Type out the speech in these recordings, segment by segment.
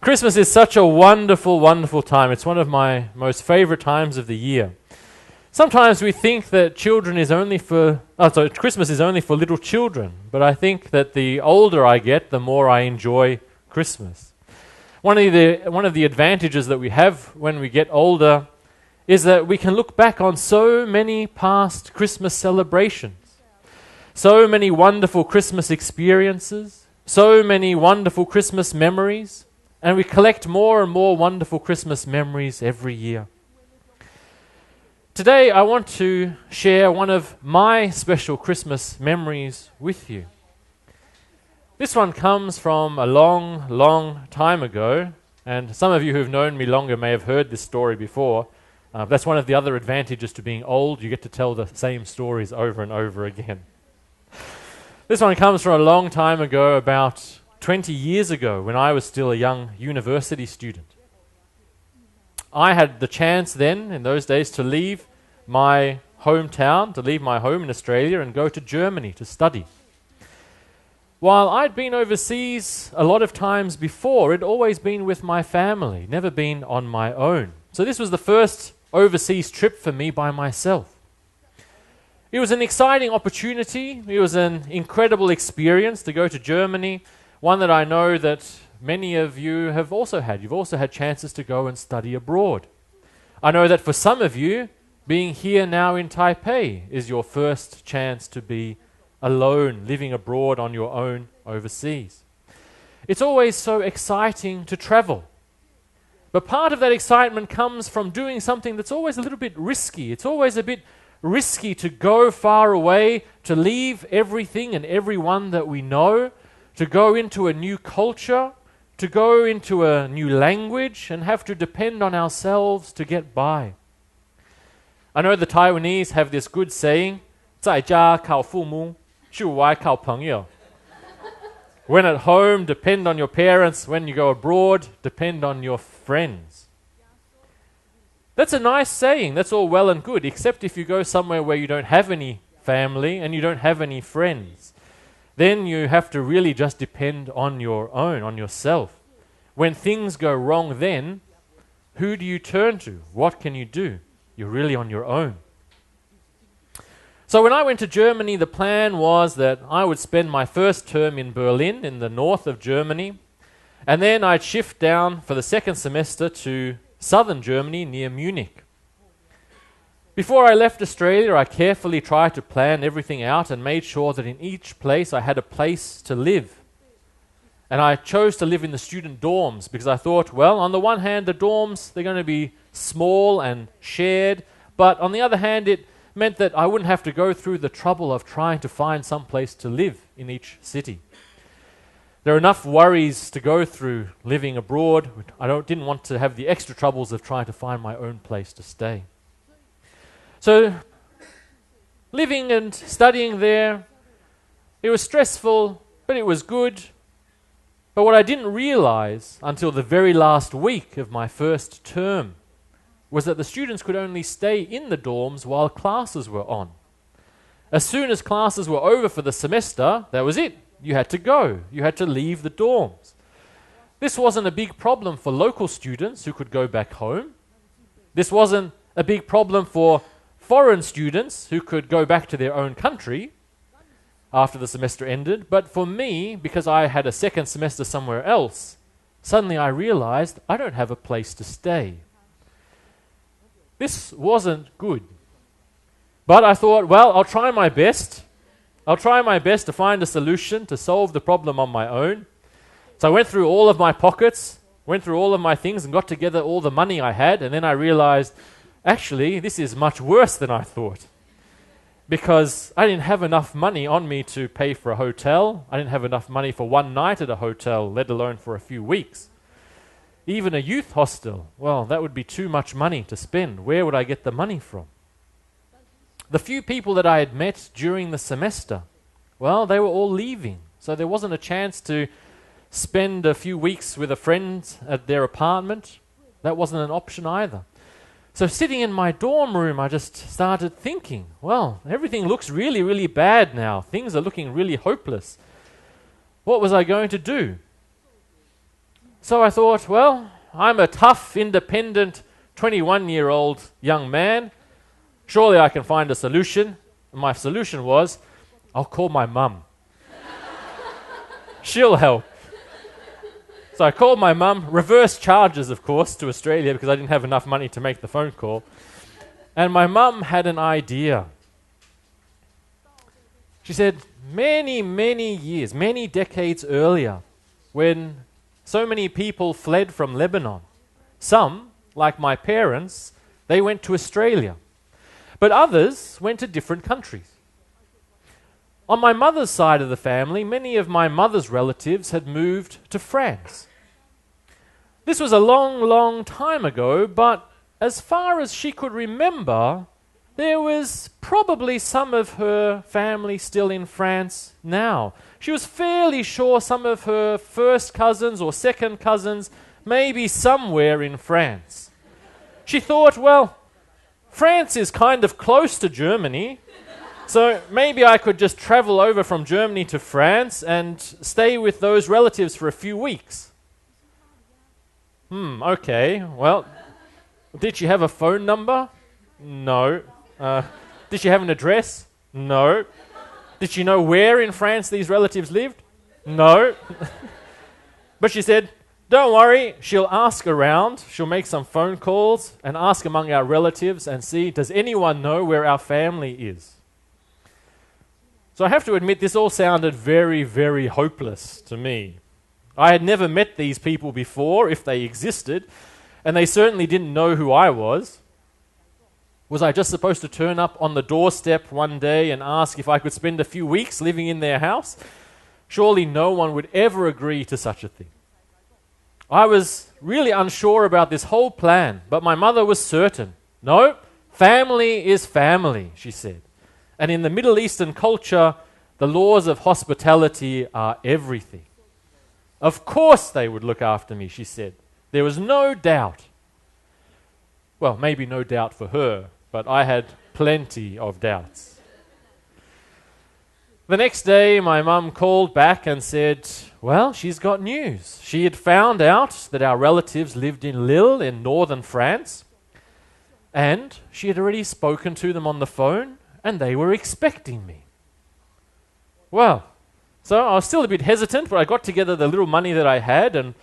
Christmas is such a wonderful, wonderful time. It's one of my most favorite times of the year. Sometimes we think that Christmas is only for little children, but I think that the older I get, the more I enjoy Christmas. One of the advantages that we have when we get older is that we can look back on so many past Christmas celebrations, so many wonderful Christmas experiences, so many wonderful Christmas memories, and we collect more and more wonderful Christmas memories every year. Today I want to share one of my special Christmas memories with you. This one comes from a long, long time ago, and some of you who have known me longer may have heard this story before. That's one of the other advantages to being old. You get to tell the same stories over and over again. This one comes from a long time ago, about 20 years ago, when I was still a young university student. I had the chance then, in those days, to leave my hometown, to leave my home in Australia and go to Germany to study. While I'd been overseas a lot of times before, it'd always been with my family, never been on my own. So this was the first overseas trip for me by myself. It was an exciting opportunity. It was an incredible experience to go to Germany, one that I know that many of you have also had. You've also had chances to go and study abroad. I know that for some of you, being here now in Taipei is your first chance to be alone, living abroad on your own overseas. It's always so exciting to travel. But part of that excitement comes from doing something that's always a little bit risky. It's always a bit risky to go far away, to leave everything and everyone that we know, to go into a new culture, to go into a new language and have to depend on ourselves to get by. I know the Taiwanese have this good saying, 在家靠父母，出外靠朋友. When at home, depend on your parents. When you go abroad, depend on your friends. That's a nice saying. That's all well and good, except if you go somewhere where you don't have any family and you don't have any friends. Then you have to really just depend on your own, on yourself. When things go wrong then, who do you turn to? What can you do? You're really on your own. So when I went to Germany, the plan was that I would spend my first term in Berlin, in the north of Germany, and then I'd shift down for the second semester to southern Germany near Munich. Before I left Australia, I carefully tried to plan everything out and made sure that in each place I had a place to live. And I chose to live in the student dorms because I thought, well, on the one hand, the dorms, they're going to be small and shared, but on the other hand, it meant that I wouldn't have to go through the trouble of trying to find some place to live in each city. There are enough worries to go through living abroad. Didn't want to have the extra troubles of trying to find my own place to stay. So, living and studying there, it was stressful, but it was good. But what I didn't realize until the very last week of my first term was that the students could only stay in the dorms while classes were on. As soon as classes were over for the semester, that was it. You had to go. You had to leave the dorms. This wasn't a big problem for local students who could go back home. This wasn't a big problem for foreign students who could go back to their own country after the semester ended. But for me, because I had a second semester somewhere else, suddenly I realized I don't have a place to stay. This wasn't good. But I thought, well, I'll try my best. I'll try my best to find a solution to solve the problem on my own. So I went through all of my pockets, went through all of my things and got together all the money I had, and then I realized, actually, this is much worse than I thought. Because I didn't have enough money on me to pay for a hotel. I didn't have enough money for one night at a hotel, let alone for a few weeks. Even a youth hostel, well, that would be too much money to spend. Where would I get the money from? The few people that I had met during the semester, well, they were all leaving. So there wasn't a chance to spend a few weeks with a friend at their apartment. That wasn't an option either. So sitting in my dorm room, I just started thinking, well, everything looks really, really bad now. Things are looking really hopeless. What was I going to do? So I thought, well, I'm a tough, independent 21-year-old young man. Surely I can find a solution. My solution was, I'll call my mum. She'll help. So I called my mum, reverse charges, of course, to Australia because I didn't have enough money to make the phone call. And my mum had an idea. She said, many, many years, many decades earlier, when so many people fled from Lebanon, some, like my parents, they went to Australia. But others went to different countries. On my mother's side of the family, many of my mother's relatives had moved to France. This was a long, long time ago, but as far as she could remember, there was probably some of her family still in France now. She was fairly sure some of her first cousins or second cousins may be somewhere in France. She thought, well, France is kind of close to Germany, so maybe I could just travel over from Germany to France and stay with those relatives for a few weeks. Okay, well, did she have a phone number? No. Did she have an address? No. Did she know where in France these relatives lived? No. But she said, don't worry, she'll ask around, she'll make some phone calls and ask among our relatives and see, does anyone know where our family is? So I have to admit, this all sounded very, very hopeless to me. I had never met these people before, if they existed, and they certainly didn't know who I was. Was I just supposed to turn up on the doorstep one day and ask if I could spend a few weeks living in their house? Surely no one would ever agree to such a thing. I was really unsure about this whole plan, but my mother was certain. No, family is family, she said. And in the Middle Eastern culture, the laws of hospitality are everything. Of course they would look after me, she said. There was no doubt. Well, maybe no doubt for her, but I had plenty of doubts. The next day, my mum called back and said, well, she's got news. She had found out that our relatives lived in Lille in northern France, and she had already spoken to them on the phone, and they were expecting me. Well, so I was still a bit hesitant, but I got together the little money that I had and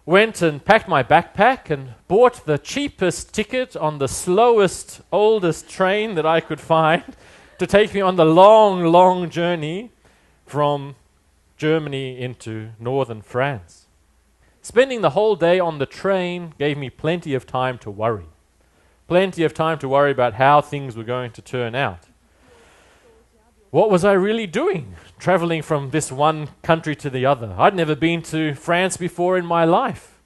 went and packed my backpack and bought the cheapest ticket on the slowest, oldest train that I could find to take me on the long, long journey from Germany into northern France. Spending the whole day on the train gave me plenty of time to worry. Plenty of time to worry about how things were going to turn out. What was I really doing, traveling from this one country to the other? I'd never been to France before in my life.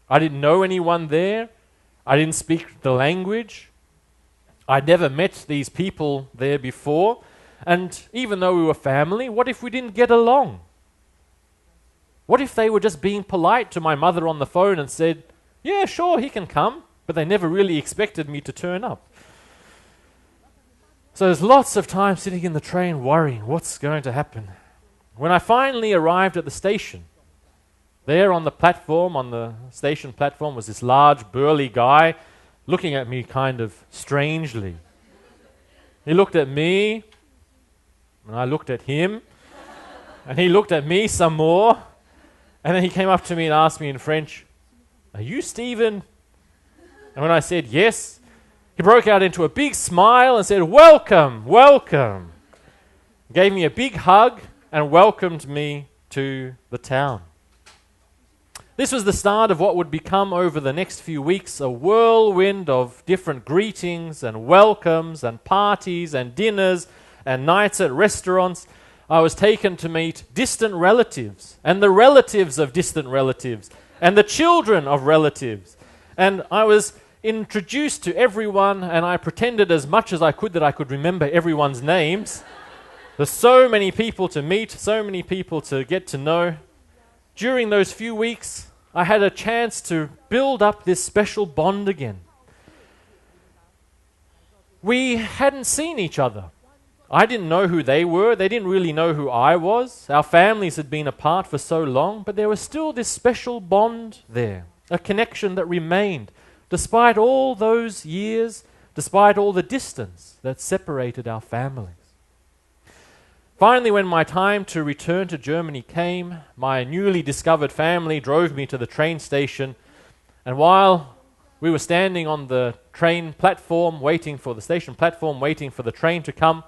I didn't know anyone there. I didn't speak the language. I'd never met these people there before. And even though we were family, what if we didn't get along? What if they were just being polite to my mother on the phone and said, yeah, sure, he can come, but they never really expected me to turn up? So there's lots of time sitting in the train worrying what's going to happen. When I finally arrived at the station, there on the platform, on the station platform, was this large, burly guy looking at me kind of strangely. He looked at me, and I looked at him, and he looked at me some more, and then he came up to me and asked me in French, are you Stephen? And when I said yes, he broke out into a big smile and said, welcome, welcome. Gave me a big hug and welcomed me to the town. This was the start of what would become over the next few weeks a whirlwind of different greetings and welcomes and parties and dinners and nights at restaurants. I was taken to meet distant relatives and the relatives of distant relatives and the children of relatives. And I was introduced to everyone, and I pretended as much as I could that I could remember everyone's names. There's so many people to meet, so many people to get to know. During those few weeks, I had a chance to build up this special bond again. We hadn't seen each other I didn't know who they were. They didn't really know who I was. Our families had been apart for so long, but there was still this special bond there, a connection that remained despite all those years, despite all the distance that separated our families. Finally, when my time to return to Germany came, my newly discovered family drove me to the train station, and while we were standing on the train platform, waiting for the station platform, waiting for the train to come,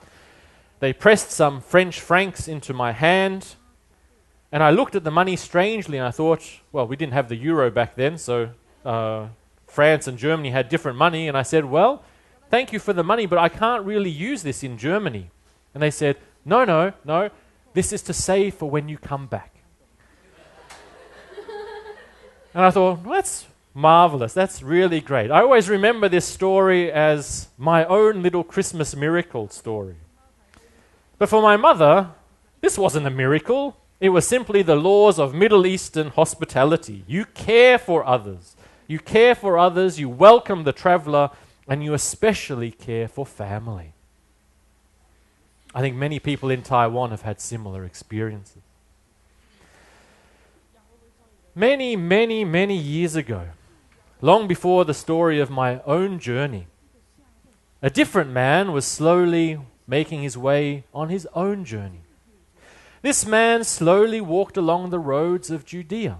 they pressed some French francs into my hand, and I looked at the money strangely, and I thought, well, we didn't have the euro back then, so France and Germany had different money, and I said, well, thank you for the money, but I can't really use this in Germany. And they said, no, this is to save for when you come back. And I thought, well, that's marvelous, that's really great. I always remember this story as my own little Christmas miracle story. But for my mother, this wasn't a miracle. It was simply the laws of Middle Eastern hospitality. You care for others. You care for others, you welcome the traveler, and you especially care for family. I think many people in Taiwan have had similar experiences. Many, many, many years ago, long before the story of my own journey, a different man was slowly making his way on his own journey. This man slowly walked along the roads of Judea,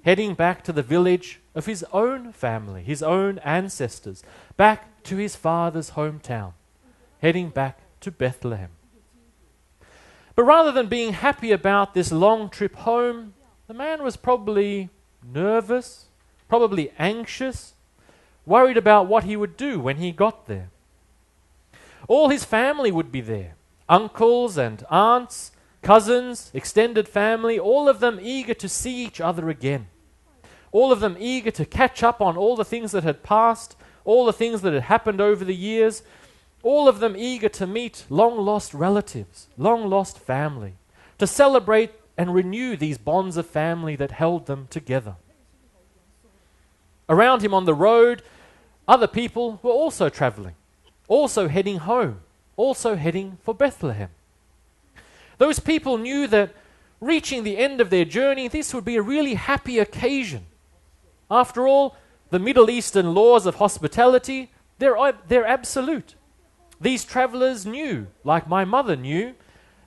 heading back to the village of his own family, his own ancestors, back to his father's hometown, heading back to Bethlehem. But rather than being happy about this long trip home, the man was probably nervous, probably anxious, worried about what he would do when he got there. All his family would be there, uncles and aunts, cousins, extended family, all of them eager to see each other again. All of them eager to catch up on all the things that had passed, all the things that had happened over the years, all of them eager to meet long-lost relatives, long-lost family, to celebrate and renew these bonds of family that held them together. Around him on the road, other people were also traveling, also heading home, also heading for Bethlehem. Those people knew that reaching the end of their journey, this would be a really happy occasion. After all, the Middle Eastern laws of hospitality, they're absolute. These travelers knew, like my mother knew,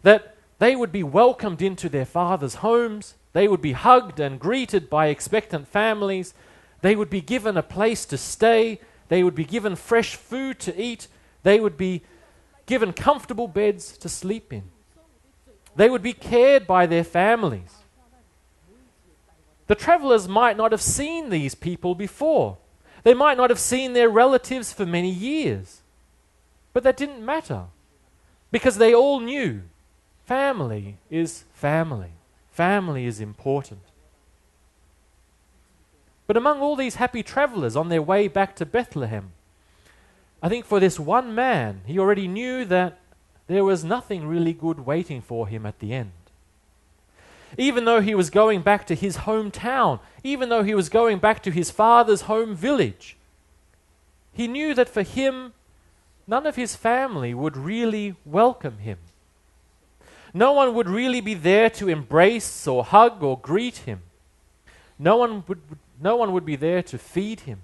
that they would be welcomed into their father's homes, they would be hugged and greeted by expectant families, they would be given a place to stay, they would be given fresh food to eat, they would be given comfortable beds to sleep in. They would be cared by their families. The travelers might not have seen these people before. They might not have seen their relatives for many years. But that didn't matter, because they all knew family is family. Family is important. But among all these happy travelers on their way back to Bethlehem, I think for this one man, he already knew that there was nothing really good waiting for him at the end. Even though he was going back to his hometown, even though he was going back to his father's home village, he knew that for him, none of his family would really welcome him. No one would really be there to embrace or hug or greet him. No one would be there to feed him,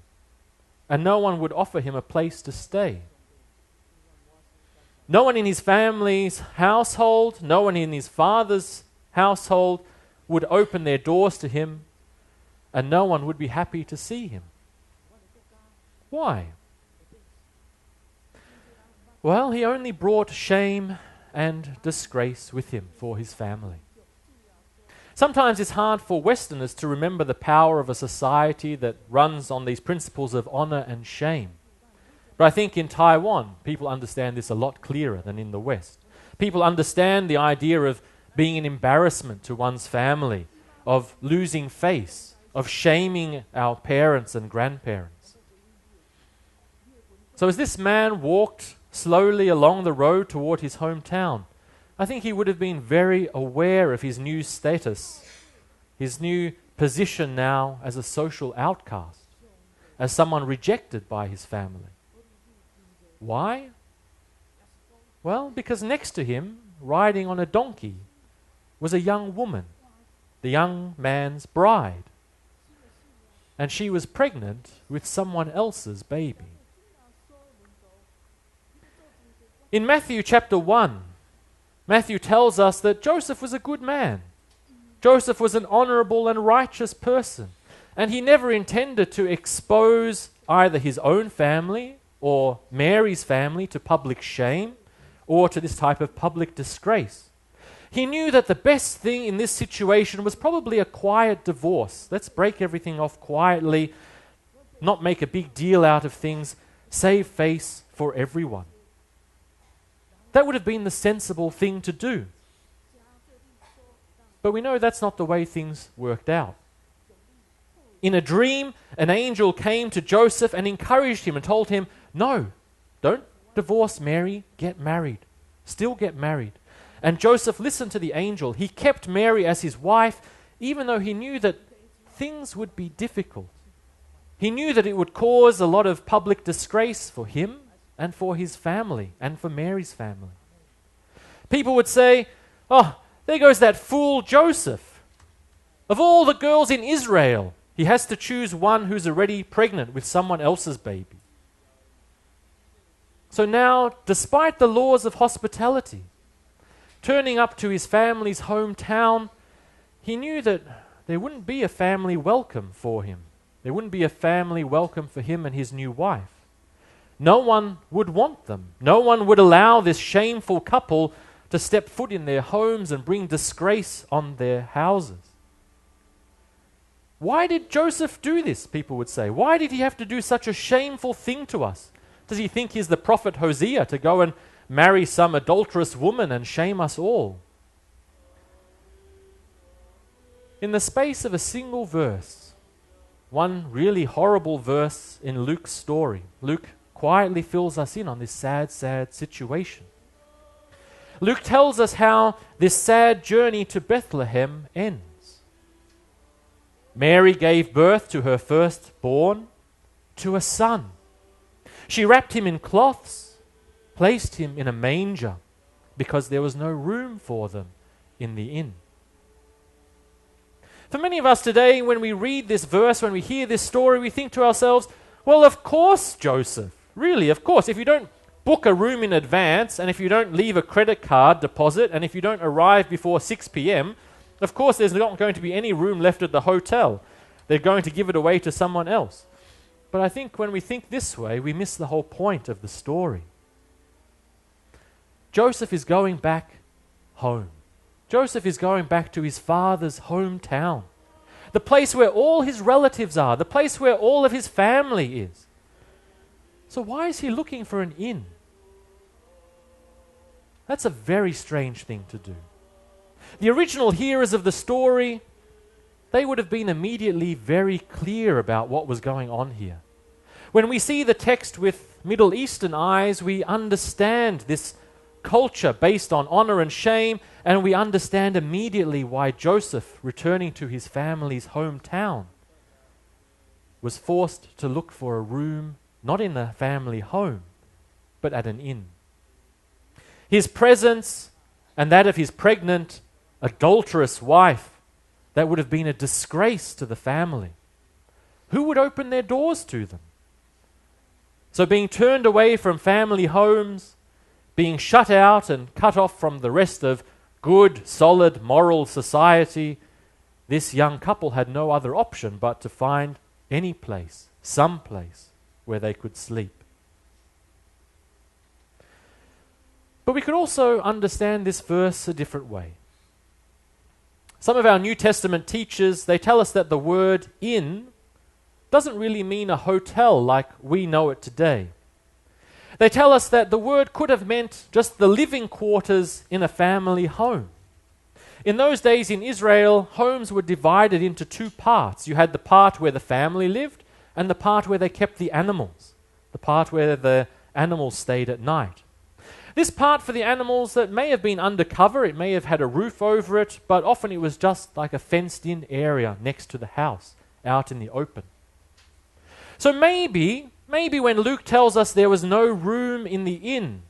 and no one would offer him a place to stay. No one in his family's household, no one in his father's household would open their doors to him, and no one would be happy to see him. Why? Well, he only brought shame and disgrace with him for his family. Sometimes it's hard for Westerners to remember the power of a society that runs on these principles of honor and shame. But I think in Taiwan, people understand this a lot clearer than in the West. People understand the idea of being an embarrassment to one's family, of losing face, of shaming our parents and grandparents. So as this man walked slowly along the road toward his hometown, I think he would have been very aware of his new status, his new position now as a social outcast, as someone rejected by his family. Why? Well, because next to him, riding on a donkey, was a young woman, the young man's bride. And she was pregnant with someone else's baby. In Matthew chapter 1, Matthew tells us that Joseph was a good man. Joseph was an honorable and righteous person, and he never intended to expose either his own family or Mary's family to public shame or to this type of public disgrace. He knew that the best thing in this situation was probably a quiet divorce. Let's break everything off quietly, not make a big deal out of things, save face for everyone. That would have been the sensible thing to do. But we know that's not the way things worked out. In a dream, an angel came to Joseph and encouraged him and told him, no, don't divorce Mary, get married. Still get married. And Joseph listened to the angel. He kept Mary as his wife, even though he knew that things would be difficult. He knew that it would cause a lot of public disgrace for him and for his family and for Mary's family. People would say, oh, there goes that fool Joseph. Of all the girls in Israel, he has to choose one who's already pregnant with someone else's baby. So now, despite the laws of hospitality, turning up to his family's hometown, he knew that there wouldn't be a family welcome for him. There wouldn't be a family welcome for him and his new wife. No one would want them. No one would allow this shameful couple to step foot in their homes and bring disgrace on their houses. Why did Joseph do this, people would say? Why did he have to do such a shameful thing to us? Does he think he's the prophet Hosea to go and marry some adulterous woman and shame us all? In the space of a single verse, one really horrible verse in Luke's story, Luke quietly fills us in on this sad, sad situation. Luke tells us how this sad journey to Bethlehem ends. Mary gave birth to her firstborn, to a son. She wrapped him in cloths, placed him in a manger, because there was no room for them in the inn. For many of us today, when we read this verse, when we hear this story, we think to ourselves, well, of course, Joseph. Really, of course. If you don't book a room in advance, and if you don't leave a credit card deposit, and if you don't arrive before 6 p.m., of course there's not going to be any room left at the hotel. They're going to give it away to someone else. But I think when we think this way, we miss the whole point of the story. Joseph is going back home. Joseph is going back to his father's hometown, the place where all his relatives are, the place where all of his family is. So why is he looking for an inn? That's a very strange thing to do. The original hearers of the story, they would have been immediately very clear about what was going on here. When we see the text with Middle Eastern eyes, we understand this culture based on honor and shame, and we understand immediately why Joseph, returning to his family's hometown, was forced to look for a room not in the family home, but at an inn. His presence and that of his pregnant, adulterous wife, that would have been a disgrace to the family. Who would open their doors to them? So being turned away from family homes, being shut out and cut off from the rest of good, solid, moral society, this young couple had no other option but to find any place, some place, where they could sleep. But we could also understand this verse a different way. Some of our New Testament teachers, they tell us that the word inn doesn't really mean a hotel like we know it today. They tell us that the word could have meant just the living quarters in a family home. In those days in Israel, homes were divided into two parts. You had the part where the family lived and the part where they kept the animals, the part where the animals stayed at night. This part for the animals that may have been undercover, it may have had a roof over it, but often it was just like a fenced-in area next to the house, out in the open. So maybe when Luke tells us there was no room in the inn,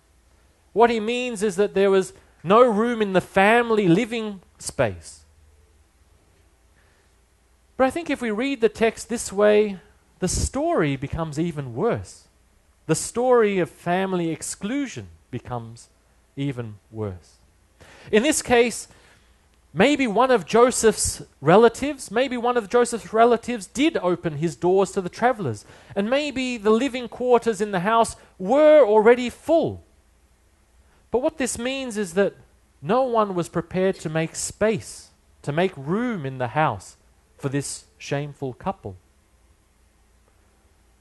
What he means is that there was no room in the family living space. But I think if we read the text this way, the story becomes even worse. The story of family exclusion becomes even worse. In this case, maybe one of Joseph's relatives did open his doors to the travelers, and maybe the living quarters in the house were already full. But what this means is that no one was prepared to make space, to make room in the house for this shameful couple.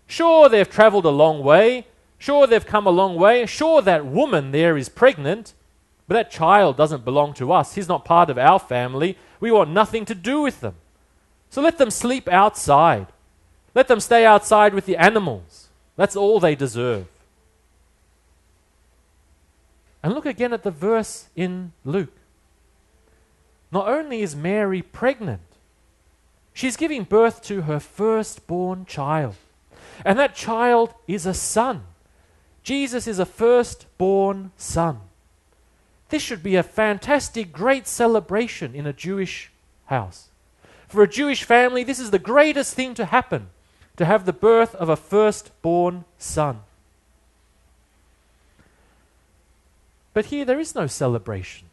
Sure, they've traveled a long way. Sure, they've come a long way. Sure, that woman there is pregnant. But that child doesn't belong to us. He's not part of our family. We want nothing to do with them. So let them sleep outside. Let them stay outside with the animals. That's all they deserve. And look again at the verse in Luke. Not only is Mary pregnant, she's giving birth to her firstborn child. And that child is a son. Jesus is a firstborn son. This should be a fantastic, great celebration in a Jewish house. For a Jewish family, this is the greatest thing to happen, to have the birth of a firstborn son. But here there is no celebration.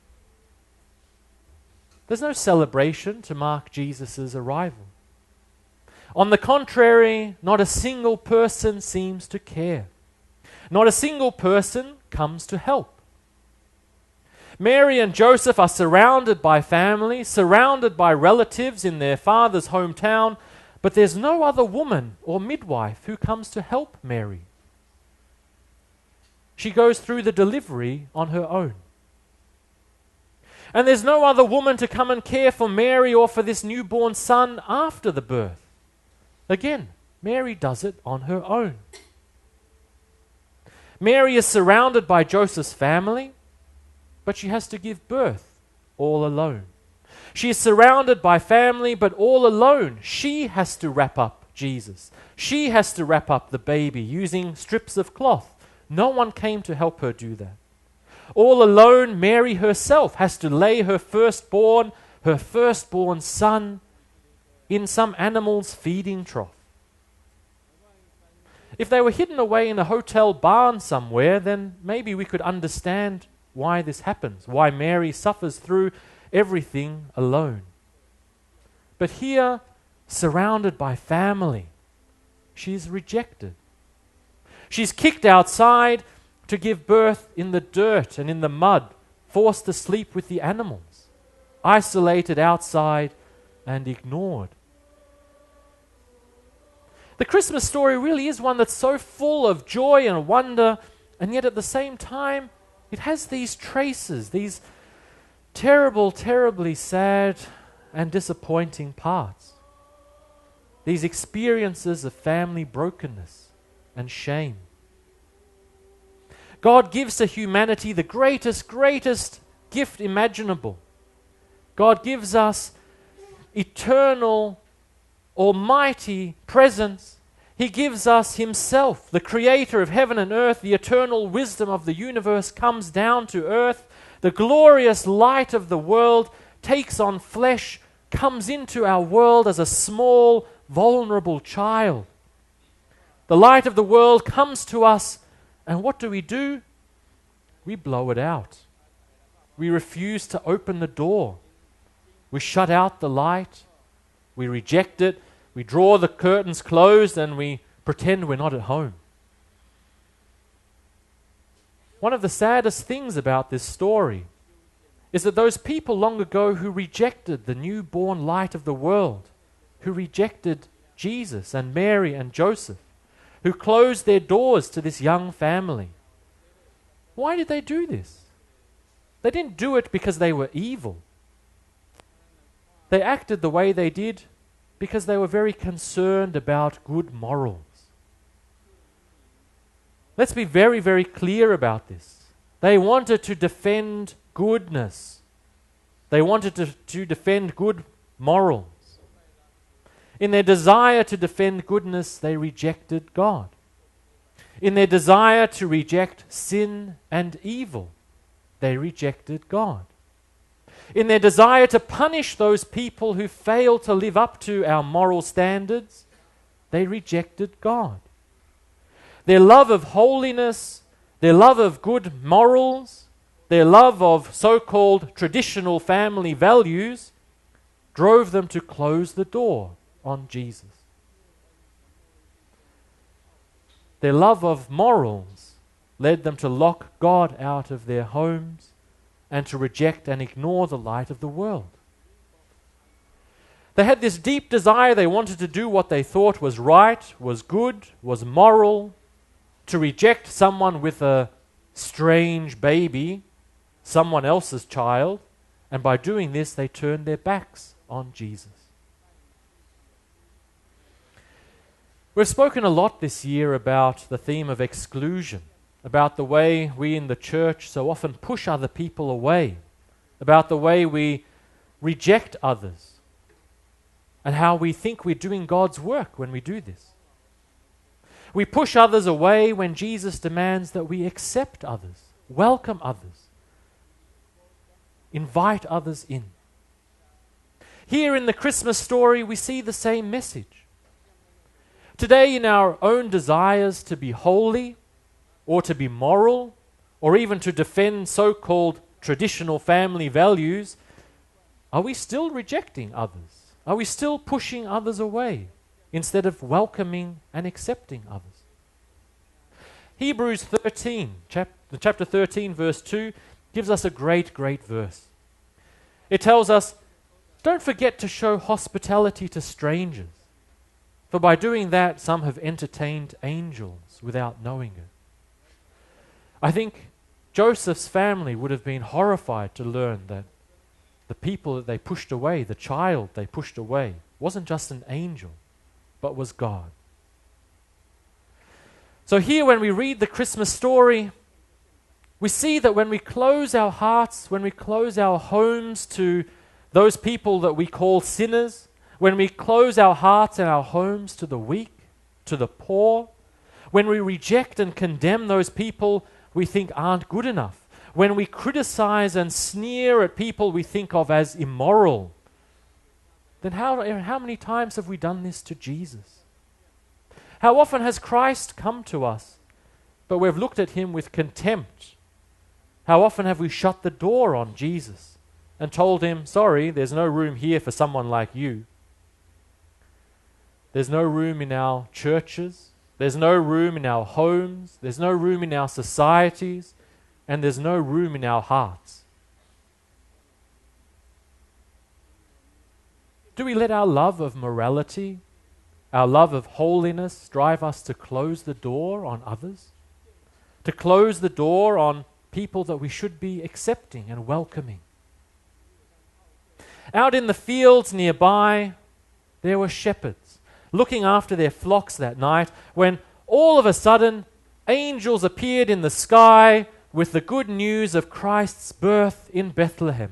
There's no celebration to mark Jesus' arrival. On the contrary, not a single person seems to care. Not a single person comes to help. Mary and Joseph are surrounded by family, surrounded by relatives in their father's hometown, but there's no other woman or midwife who comes to help Mary. She goes through the delivery on her own. And there's no other woman to come and care for Mary or for this newborn son after the birth. Again, Mary does it on her own. Mary is surrounded by Joseph's family, but she has to give birth all alone. She is surrounded by family, but all alone. She has to wrap up Jesus. She has to wrap up the baby using strips of cloth. No one came to help her do that. All alone, Mary herself has to lay her firstborn son, in some animal's feeding trough. If they were hidden away in a hotel barn somewhere, then maybe we could understand why this happens, why Mary suffers through everything alone. But here, surrounded by family, she's rejected. She's kicked outside to give birth in the dirt and in the mud, forced to sleep with the animals, isolated outside and ignored. The Christmas story really is one that's so full of joy and wonder, and yet at the same time, it has these traces, these terrible, terribly sad and disappointing parts. These experiences of family brokenness and shame. God gives to humanity the greatest gift imaginable. God gives us eternal, almighty presence. He gives us Himself, the creator of heaven and earth. The eternal wisdom of the universe comes down to earth. The glorious light of the world takes on flesh, comes into our world as a small, vulnerable child. The light of the world comes to us, and what do? We blow it out. We refuse to open the door. We shut out the light. We reject it. We draw the curtains closed and we pretend we're not at home. One of the saddest things about this story is that those people long ago who rejected the newborn light of the world, who rejected Jesus and Mary and Joseph, who closed their doors to this young family. Why did they do this? They didn't do it because they were evil. They acted the way they did because they were very concerned about good morals. Let's be very, very clear about this. They wanted to defend goodness. They wanted to defend good morals. In their desire to defend goodness, they rejected God. In their desire to reject sin and evil, they rejected God. In their desire to punish those people who fail to live up to our moral standards, they rejected God. Their love of holiness, their love of good morals, their love of so-called traditional family values drove them to close the door on Jesus. Their love of morals led them to lock God out of their homes and to reject and ignore the light of the world. They had this deep desire. They wanted to do what they thought was right, was good, was moral, to reject someone with a strange baby, someone else's child, and by doing this, they turned their backs on Jesus. We've spoken a lot this year about the theme of exclusion, about the way we in the church so often push other people away, about the way we reject others, and how we think we're doing God's work when we do this. We push others away when Jesus demands that we accept others, welcome others, invite others in. Here in the Christmas story, we see the same message. Today, in our own desires to be holy, or to be moral, or even to defend so-called traditional family values, are we still rejecting others? Are we still pushing others away instead of welcoming and accepting others? Hebrews 13, chapter 13, verse 2, gives us a great, great verse. It tells us, don't forget to show hospitality to strangers, for by doing that, some have entertained angels without knowing it. I think Joseph's family would have been horrified to learn that the people that they pushed away, the child they pushed away, wasn't just an angel, but was God. So here when we read the Christmas story, we see that when we close our hearts, when we close our homes to those people that we call sinners, when we close our hearts and our homes to the weak, to the poor, when we reject and condemn those people we think aren't good enough, when we criticize and sneer at people we think of as immoral, then how many times have we done this to Jesus? How often has Christ come to us, but we've looked at him with contempt? How often have we shut the door on Jesus and told him, sorry, there's no room here for someone like you. There's no room in our churches. There's no room in our homes. There's no room in our societies. And there's no room in our hearts. Do we let our love of morality, our love of holiness, drive us to close the door on others? To close the door on people that we should be accepting and welcoming? Out in the fields nearby, there were shepherds looking after their flocks that night when all of a sudden angels appeared in the sky with the good news of Christ's birth in Bethlehem.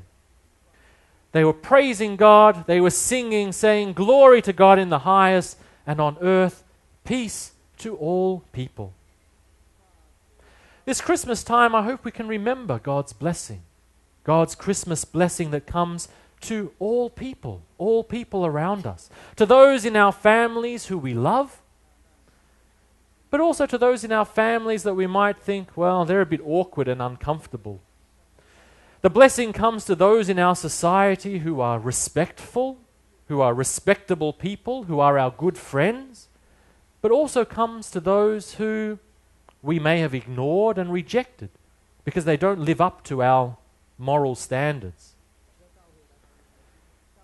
They were praising God, they were singing, saying, "Glory to God in the highest, and on earth, peace to all people." This Christmas time, I hope we can remember God's blessing, God's Christmas blessing that comes to all people around us, to those in our families who we love, but also to those in our families that we might think, well, they're a bit awkward and uncomfortable. The blessing comes to those in our society who are respectful, who are respectable people, who are our good friends, but also comes to those who we may have ignored and rejected because they don't live up to our moral standards.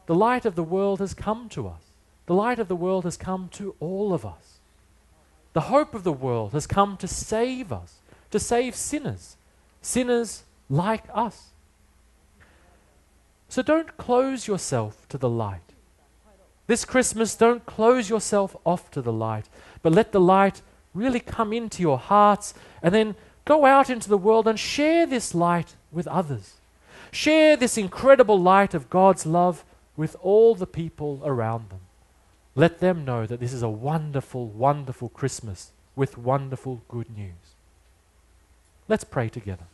The light of the world has come to us. The light of the world has come to all of us. The hope of the world has come to save us, to save sinners, sinners like us. So don't close yourself to the light. This Christmas, don't close yourself off to the light, but let the light really come into your hearts and then go out into the world and share this light with others. Share this incredible light of God's love with all the people around them. Let them know that this is a wonderful, wonderful Christmas with wonderful good news. Let's pray together.